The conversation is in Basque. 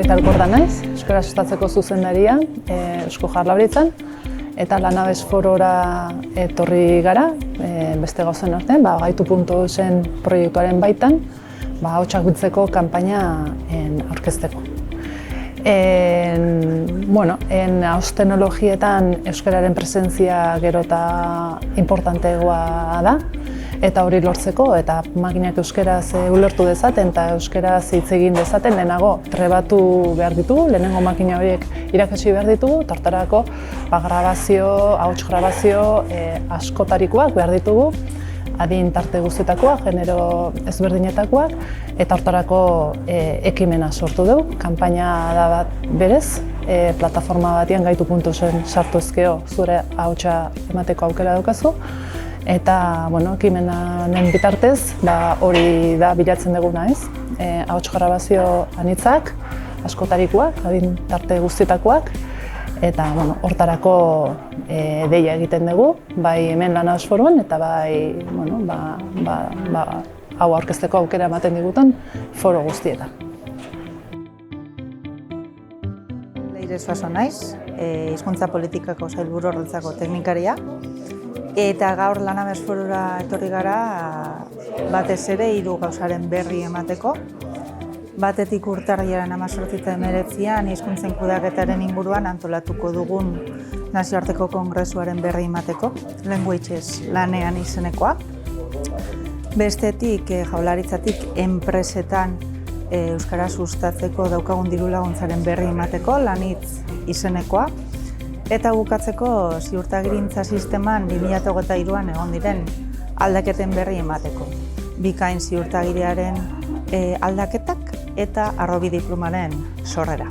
Chantal Korda naiz, euskara sustatzeko zuzendaria Eusko Jaurlaritzan, eta Lanabes Forora etorri gara, beste gauzen artean, Gaitu.eusen proiektuaren baitan, ahotsak biltzeko kanpaina aurkezteko. Ahots teknologietan euskararen presentzia gero eta importanteagoa da, eta hori lortzeko, eta makinak euskaraz ulertu dezaten eta euskaraz hitz egin dezaten lehenago trebatu behar ditugu, lehenengo makina horiek irakatsi behar ditugu, tartarako ahots grabazio askotarikoak behar ditugu, adin tarte guztietakoak, genero ezberdinetakoak, eta hortarako ekimena sortu dugu. Kanpaina da bat berez, plataforma batean Gaitu.eusen sartu ezkero zure ahotsa emateko aukera daukazu. Eta ekimenaren bitartez, hori da bilatzen duguna ez. Ahots grabazio anitzak, askotarikoak, adin tarte guztietakoak, eta hortarako deia egiten dugu, bai hemen Lanabes Foruan eta bai hau aurkezteko aukera ematen diguten foro guztietan. Leire Suazo naiz, hizkuntza politikako sailburuordetzako teknikaria, eta gaur Lanabes Forura etorri gara batez ere 3 gauzaren berri emateko. Batetik urtarrilaren 18 eta 19an hizkuntzen kudeaketaren inguruan antolatuko dugun nazioarteko kongresuaren berri emateko, Languages lanean izenekoa. Bestetik Jaurlaritzatik enpresetan euskara sustatzeko daukagun diru-laguntzaren berri emateko, Lanhitz izenekoa. Eta bukatzeko ziurtagirintza sisteman 2023an egon diren aldaketen berri emateko. Bikain ziurtagiriaren aldaketak eta harrobi diplomaren sorrera.